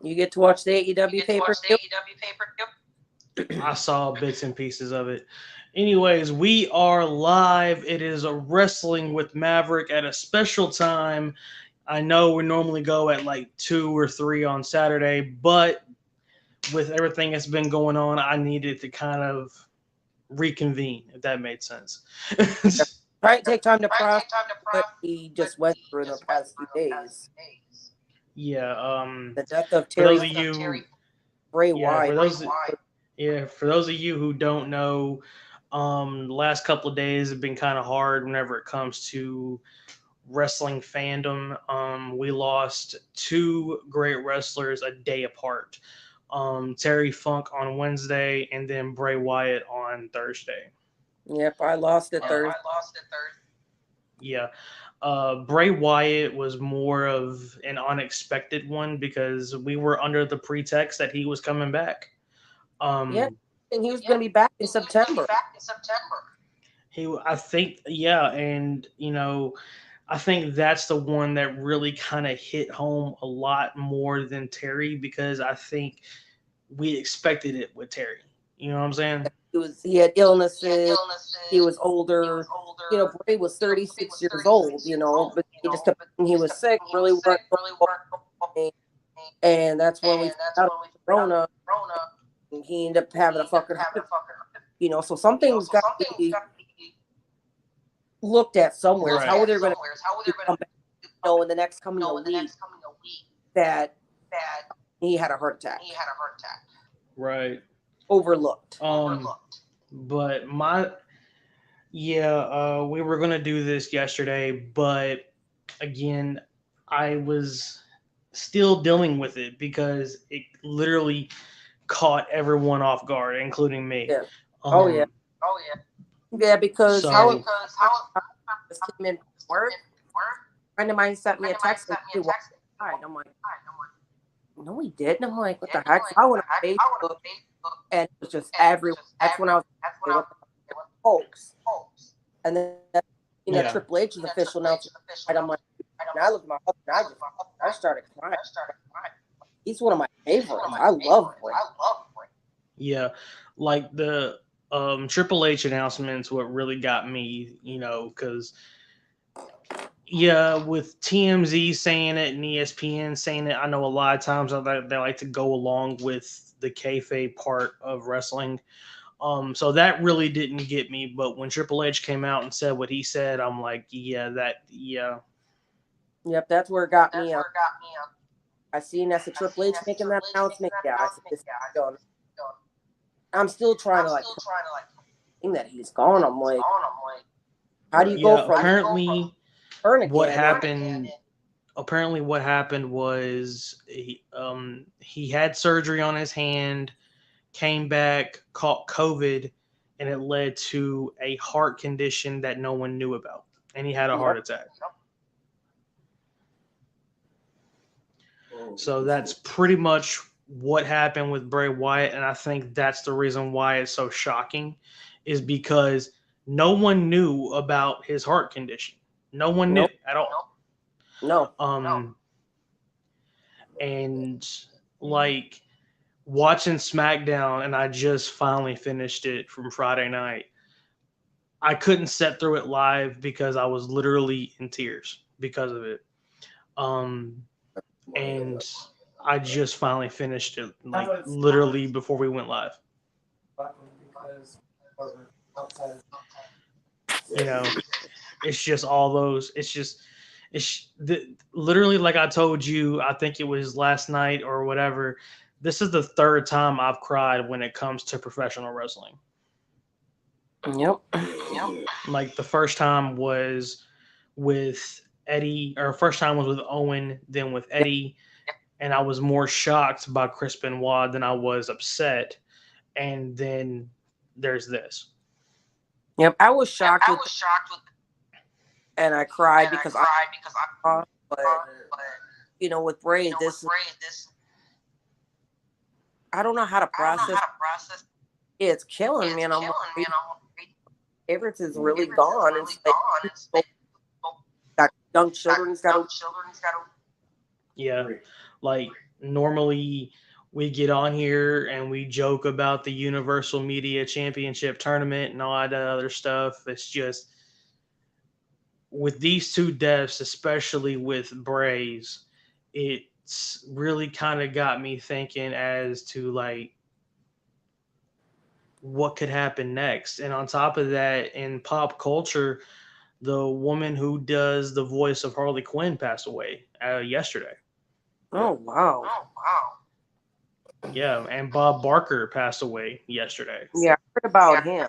You get to watch the AEW pay-per-view? I saw bits and pieces of it. Anyways, we are live. It is a Wrestling with Maverick at a special time. I know we normally go at like 2 or 3 on Saturday, but with everything that's been going on, I needed to kind of reconvene, if that made sense. Right, take time to process what he just went through in the past few days. Yeah, The death of for those Terry of you, Bray yeah, Wyatt. for those of you who don't know, the last couple of days have been kind of hard whenever it comes to wrestling fandom. We lost two great wrestlers a day apart. Terry Funk on Wednesday, and then Bray Wyatt on Thursday. Yep, I lost it Thursday. Yeah. Bray Wyatt was more of an unexpected one because we were under the pretext that he was coming back. Yeah, and he was going to be back in September. I think, yeah, and I think that's the one that really kind of hit home a lot more than Terry because I think we expected it with Terry. You know what I'm saying? He had illnesses. He was older. Bray was 36 years old. But he just kept he was sick. Really weren't. And that's when we found out Corona. And he ended up having a fucking heart. So something's got to be looked at somewhere. Right. How are they going to come back? In the next coming week that he had a heart attack. Right. Overlooked. But we were gonna do this yesterday, but again, I was still dealing with it because it literally caught everyone off guard, including me. Yeah. Yeah. Yeah, because how just came in work. A friend of mine sent me a text and he walked outside. I'm like, no, he didn't. I'm like, what the heck? So I went on Facebook and it was just everyone. That's when I was folks. And then Triple H is official now. And I'm like, and I looked at my husband. I started crying. He's one of my favorites. I love Bray. Yeah, like the Triple H announcements. What really got me, because with TMZ saying it and ESPN saying it, I know a lot of times they like to go along with the kayfabe part of wrestling. So that really didn't get me. But when Triple H came out and said what he said, I'm like, yeah. Yep, that's where it got me up. I seen that's a Triple H making that announcement. Yeah, I said this is going. I'm still trying to think that he's gone. I'm like, how do you go from apparently what happened? Apparently, what happened was he had surgery on his hand, came back, caught COVID, and it led to a heart condition that no one knew about, and he had a heart attack. So that's pretty much what happened with Bray Wyatt, and I think that's the reason why it's so shocking, is because no one knew about his heart condition. No one knew at all. No. And like watching SmackDown, and I just finally finished it from Friday night. I couldn't sit through it live because I was literally in tears because of it. And I just finally finished it, like literally before we went live. It's just all those. Literally, like I told you, I think it was last night or whatever. This is the third time I've cried when it comes to professional wrestling. Yep. Like the first time was with Eddie, or first time was with Owen, then with Eddie, and I was more shocked by Chris Benoit than I was upset. And then there's this. Yep, I was shocked. And I cried because I with Bray, this I don't know how to process. It's killing me, and I'm like, favorites is really gone. It's like got young children, got to Yeah, like normally we get on here and we joke about the Universal Media Championship tournament and all that other stuff. It's just with these two deaths, especially with Brays, it's really kind of got me thinking as to like what could happen next. And on top of that, in pop culture, the woman who does the voice of Harley Quinn passed away yesterday. Oh wow. Yeah, and Bob Barker passed away yesterday. Yeah, I heard about him.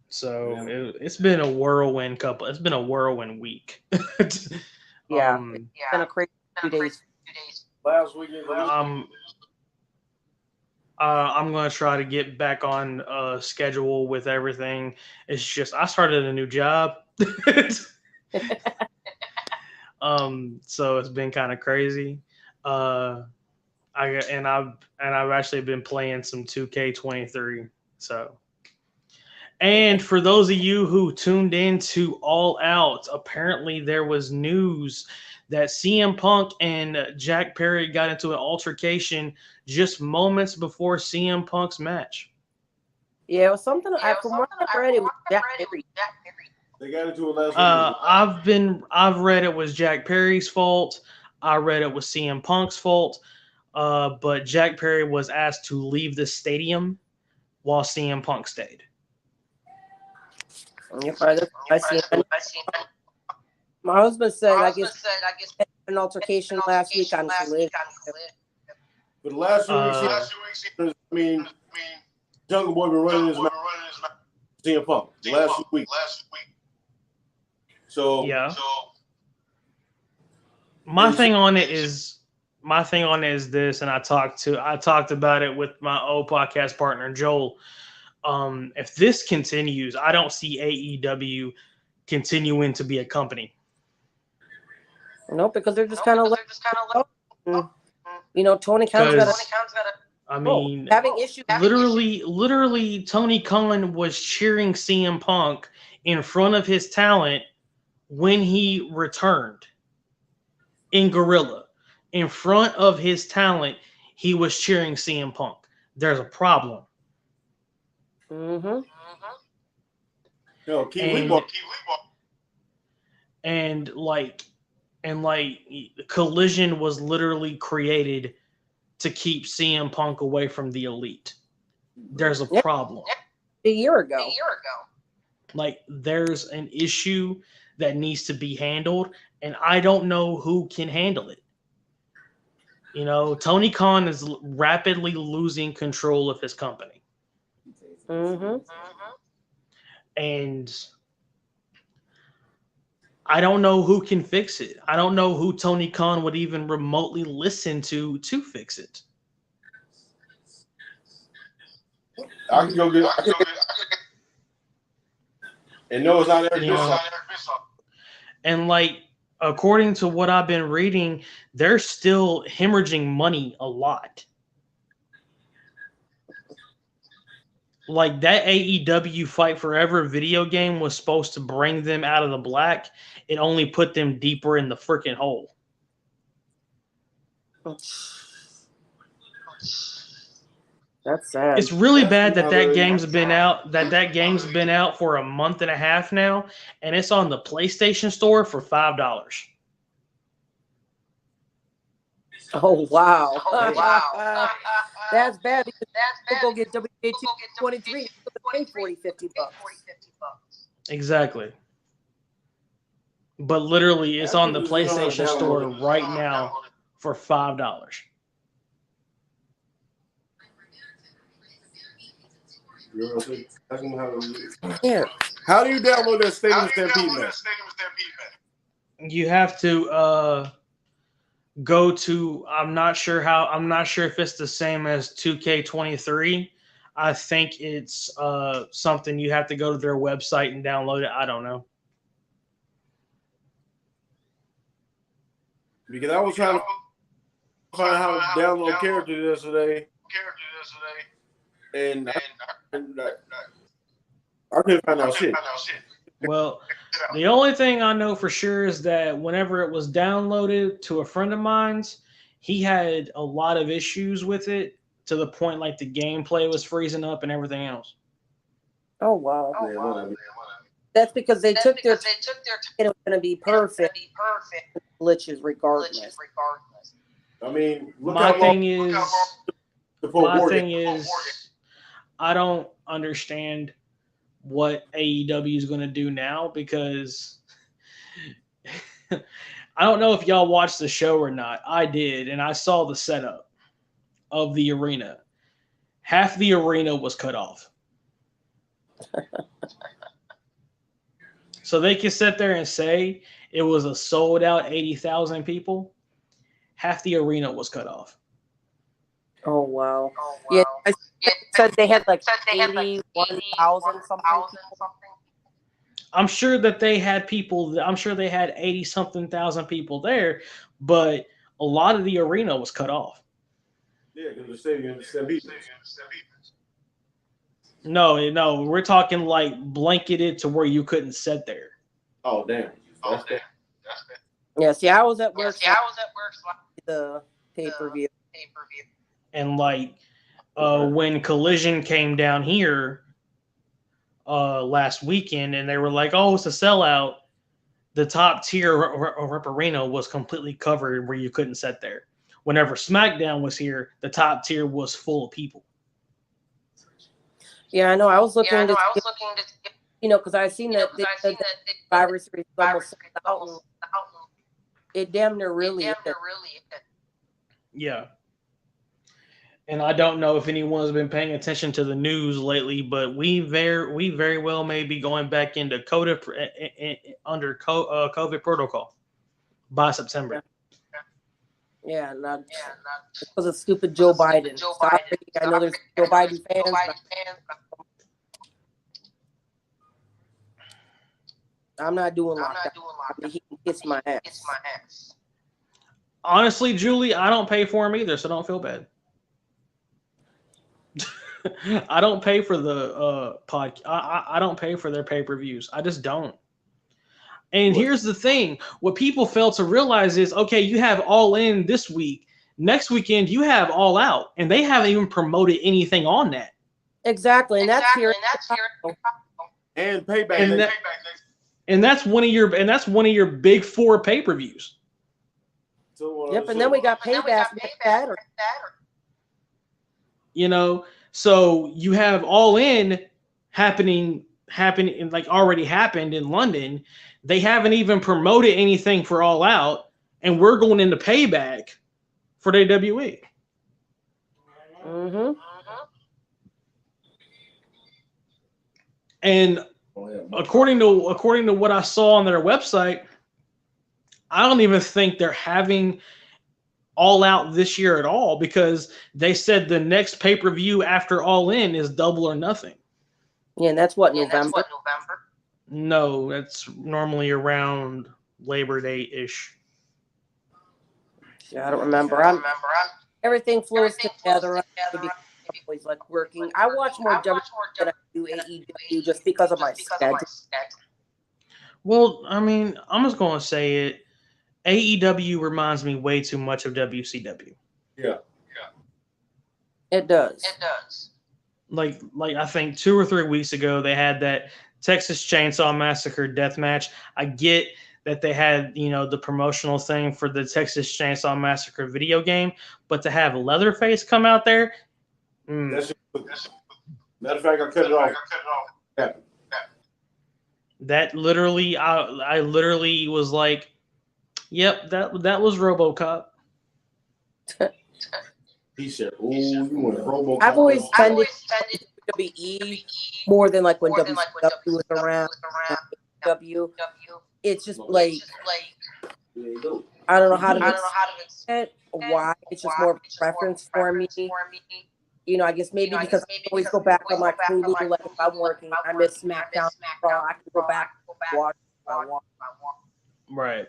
So it's been a whirlwind couple. It's been a whirlwind week. Yeah, it's been a crazy 2 days. Last weekend. I'm gonna try to get back on schedule with everything. It's just I started a new job, so it's been kind of crazy. I've actually been playing some 2K23. So, and for those of you who tuned in to All Out, apparently there was news that CM Punk and Jack Perry got into an altercation just moments before CM Punk's match. Yeah, it was something. From what I've read, it was Jack Perry. They got into it last week. I've read it was Jack Perry's fault. I read it was CM Punk's fault. But Jack Perry was asked to leave the stadium while CM Punk stayed. I see. My husband said, I guess an altercation last week on his list. But the last 2 weeks, I mean, Jungle Boy been running his mouth. CM Punk. Last 2 weeks. So yeah. My thing on it is this, and I talked about it with my old podcast partner Joel. If this continues, I don't see AEW continuing to be a company. No, because they're just kind of Tony Khan's got having issues. Literally, Tony Khan was cheering CM Punk in front of his talent when he returned in Gorilla. In front of his talent, he was cheering CM Punk. There's a problem. Mm-hmm. Yo, and Collision was literally created to keep CM Punk away from the Elite. There's a problem. A year ago. Like, there's an issue that needs to be handled, and I don't know who can handle it. Tony Khan is rapidly losing control of his company. Mm-hmm. And I don't know who can fix it. I don't know who Tony Khan would even remotely listen to fix it. I can go get and no, it's not Eric Bischoff. And according to what I've been reading, they're still hemorrhaging money a lot. Like, that AEW Fight Forever video game was supposed to bring them out of the black. It only put them deeper in the freaking hole. That's sad. It's really bad that game's been out. That game's been out for a month and a half now, and it's on the PlayStation Store for $5. Oh wow! That's bad because go get WK23 pay $40-50. Exactly. But literally, it's on the PlayStation Store right now for $5. Yeah. How do you download that Stadium Stampede, man? You have to go to. I'm not sure if it's the same as 2K23. I think it's something you have to go to their website and download it. I don't know. Because I was trying to find out how to download characters yesterday. And I couldn't find out shit. Well, the only thing I know for sure is that whenever it was downloaded to a friend of mine's, he had a lot of issues with it to the point like the gameplay was freezing up and everything else. Oh wow. Man, whatever. That's because they took their time. It was going to be perfect. Glitches regardless. I mean, My thing is, I don't understand what AEW is going to do now because I don't know if y'all watched the show or not. I did, and I saw the setup of the arena. Half the arena was cut off. So they can sit there and say it was a sold out 80,000 people. Half the arena was cut off. Oh wow. Yeah, I said they had like 81,000 something. I'm sure that they had people. I'm sure they had 80 something thousand people there, but a lot of the arena was cut off. Yeah, because the stadium is No, we're talking like blanketed to where you couldn't sit there. Oh damn. Yeah, see, I was at work. The pay-per-view. And like when Collision came down here last weekend, and they were like, "Oh, it's a sellout." The top tier rep arena was completely covered where you couldn't sit there. Whenever SmackDown was here, the top tier was full of people. Yeah, I know. I was looking to, because I seen that the Survivor Series almost sold out. It damn near really is. Yeah. And I don't know if anyone's been paying attention to the news lately, but we very well may be going back into under COVID protocol by September. Yeah, not because of stupid Joe Biden. Sorry, I know there's Joe Biden fans. I'm not doing lockdown. I mean, he can kiss my ass. Honestly, Julie, I don't pay for them either, so don't feel bad. I don't pay for the I don't pay for their pay-per-views. I just don't. And here's the thing: what people fail to realize is, okay, you have All In this week. Next weekend, you have All Out, and they haven't even promoted anything on that. Exactly, and that's here. And Payback. And that's one of your big four pay-per-views. Yep, and then we got Payback next Saturday. So you have All In happening like already happened in London. They haven't even promoted anything for All Out, and we're going into Payback for the WWE. Mm-hmm. And according to what I saw on their website, I don't even think they're having All Out this year at all, because they said the next pay-per-view after All In is Double or Nothing. Yeah, and that's what, November? No, that's normally around Labor Day-ish. Yeah, I don't remember. Everything flows together. I'm always like working. I watch more WWE than I do AEW just because of my schedule. Well, I mean, I'm just going to say it. AEW reminds me way too much of WCW. Yeah. It does. Like I think 2 or 3 weeks ago, they had that Texas Chainsaw Massacre death match. I get that they had, the promotional thing for the Texas Chainsaw Massacre video game, but to have Leatherface come out there, matter of fact, I cut it off. Yeah. That literally, I literally was like, "Yep, that was RoboCop." He said, "Oh, you want RoboCop?" I've always tended to WWE more than like when WCW was around. W. It's just like I don't know how to explain it. Why? It's just more of a preference for me. I guess maybe because I always go back on my Hulu. Like if I'm working, I miss SmackDown, Raw. I can go back, watch if I want. Right.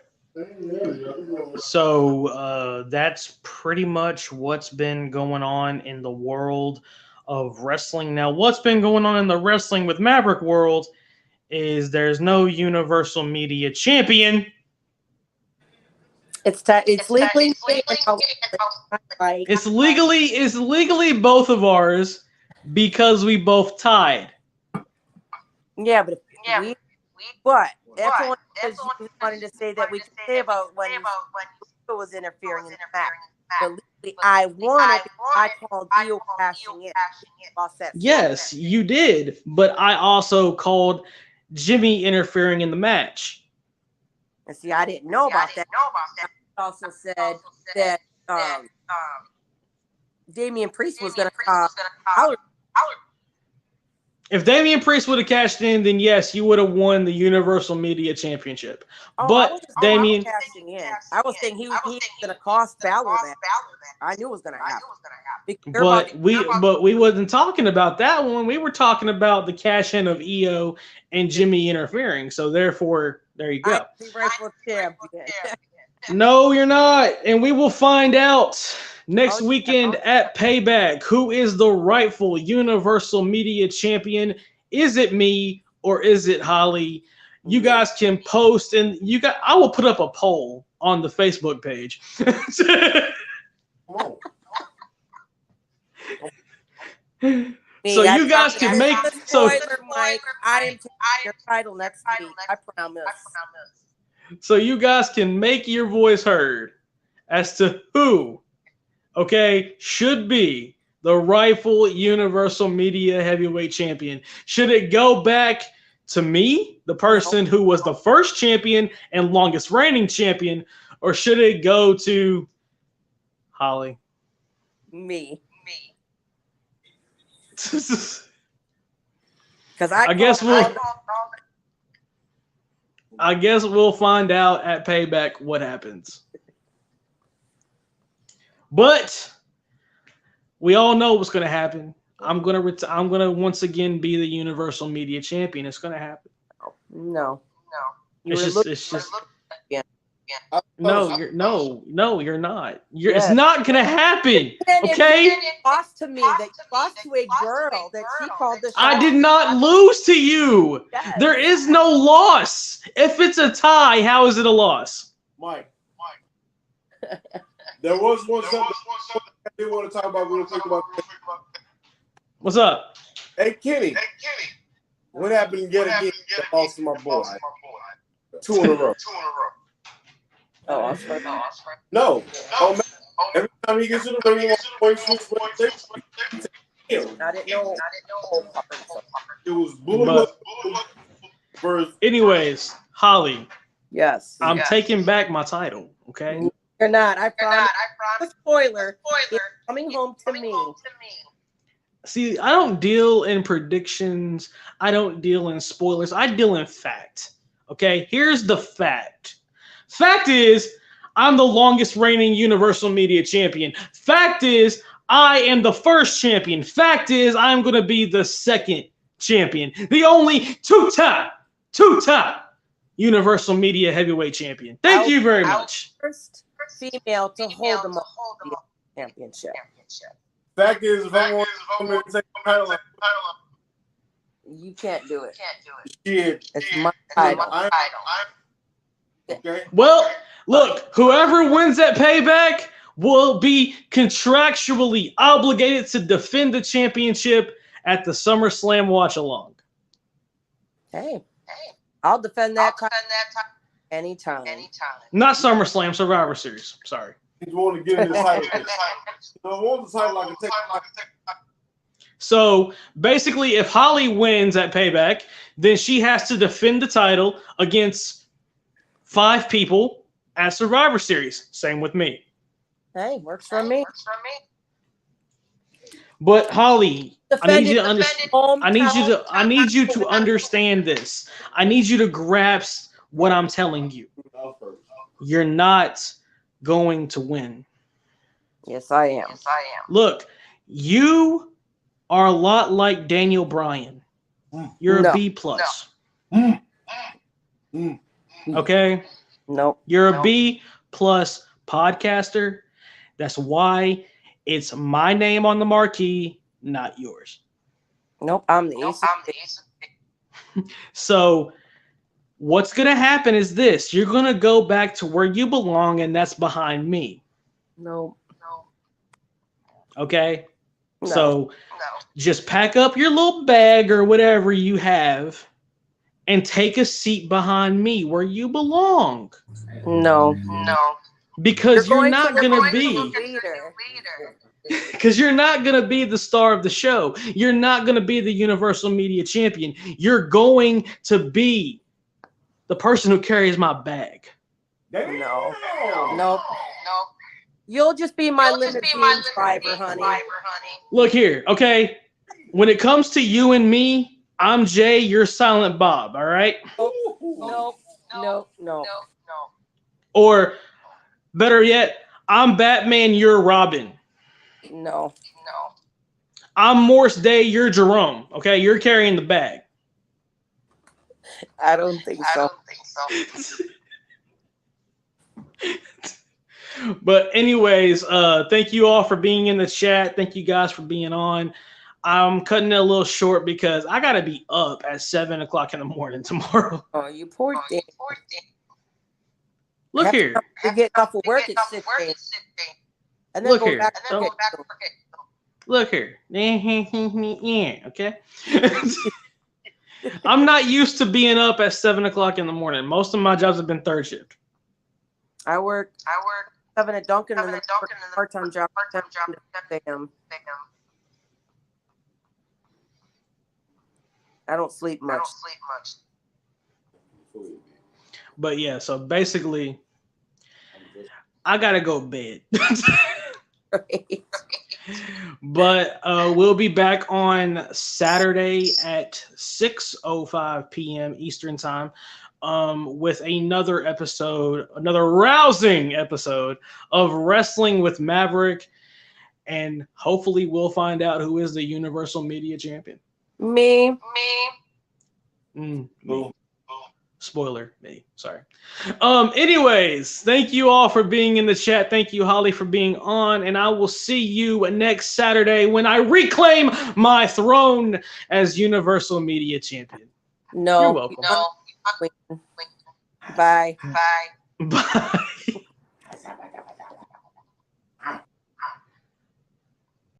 So that's pretty much what's been going on in the world of wrestling. Now, what's been going on in the Wrestling with Maverick world is there's no Universal Media Champion. It's legally right. It's legally both of ours because we both tied. Yeah, but that's only because you wanted to say that we could say about when Io was interfering in the match. But legally, I won it because I called Io cashing in. Yes, you did, but I also called Jimmy interfering in the match. And see, I didn't know about that. I also said that Damian Priest was going to If Damian Priest would have cashed in, then yes, you would have won the Universal Media Championship. But Damian cashing in. I was thinking he was going to cost Balor that. I knew it was going to happen. But we wasn't talking about that one. We were talking about the cash in of Io and Jimmy interfering. So therefore, there you go. I'm the rightful champion. No, you're not. And we will find out next weekend at Payback who is the rightful Universal Media Champion. Is it me or is it Holly? You guys can post, and I will put up a poll on the Facebook page. So you guys can make Mike, I am taking your title next week. I promise. So you guys can make your voice heard as to who, should be the rightful Universal Media Heavyweight Champion. Should it go back to me, the person who was the first champion and longest reigning champion, or should it go to Holly? Me. Because I guess we'll find out at Payback what happens. But we all know what's going to happen. I'm gonna once again be the Universal Media Champion. It's going to happen. No. It's just. No, you're not. It's not gonna happen. Okay. You lost to me. That you lost to a girl that she called the shot. I did not lose to you. Yes. There is no loss. If it's a tie, how is it a loss? Mike. There was one something I did want to talk about. We'll talk about. What's up? Hey Kenny. What happened yet again? Lost to my boy. 2 in a row. Oh, I was No. Every time he gets to the ring, I didn't know. It was Bullet. Anyways, Holly. Yes. I'm taking back my title. Okay. You're not. I promise. Spoiler. It's coming home to me. See, I don't deal in predictions. I don't deal in spoilers. I deal in fact. Okay. Here's the fact. Fact is, I'm the longest reigning Universal Media Champion. Fact is, I am the first champion. Fact is, I'm going to be the second champion. The only two-time Universal Media Heavyweight Champion. Thank you very much. First female to hold the championship. Fact is, if I want to take the title, you can't do it. Shit. It's my title. Okay. Well, look, whoever wins that Payback will be contractually obligated to defend the championship at the SummerSlam watch-along. Hey, I'll defend that title anytime. Not SummerSlam, Survivor Series. Sorry. You want to get in the title. I can take. So basically, if Holly wins at Payback, then she has to defend the title against 5 people at Survivor Series. Same with me. Hey, works for me. But Holly, I need you to understand. I need you to understand this. I need you to grasp what I'm telling you. You're not going to win. Yes, I am. Look, you are a lot like Daniel Bryan. You're a B+. Okay? Nope. You're a B+ podcaster. That's why it's my name on the marquee, not yours. Nope, I'm the ace. So what's going to happen is this. You're going to go back to where you belong, and that's behind me. No. Okay? No. So just pack up your little bag or whatever you have and take a seat behind me where you belong. No. Because you're not going to be. Because you're not going to be the star of the show. You're not going to be the Universal Media Champion. You're going to be the person who carries my bag. No. Nope. You'll just be my limousine driver, honey. Look here, okay? When it comes to you and me, I'm Jay, you're Silent Bob, all right? No. Or better yet, I'm Batman, you're Robin. No. I'm Morse Day, you're Jerome, okay? You're carrying the bag. I don't think so. But anyways, thank you all for being in the chat. Thank you guys for being on. I'm cutting it a little short because I got to be up at 7 o'clock in the morning tomorrow. Oh, you poor thing. Look here. You get off of work at 6 a.m. And then Look go here. back to work. Look here. Okay. I'm not used to being up at 7 o'clock in the morning. Most of my jobs have been third shift. I work 7 at Dunkin' and then part-time job. Damn. I don't sleep much. But yeah, so basically, I gotta go to bed. Right. But we'll be back on Saturday at 6:05 p.m. Eastern time with another episode, another rousing episode of Wrestling with Maverick. And hopefully we'll find out who is the Universal Media Champion. Me. Me. Spoiler, me. Sorry. Anyways, thank you all for being in the chat. Thank you, Holly, for being on. And I will see you next Saturday when I reclaim my throne as Universal Media Champion. No. You're welcome. Bye. Bye.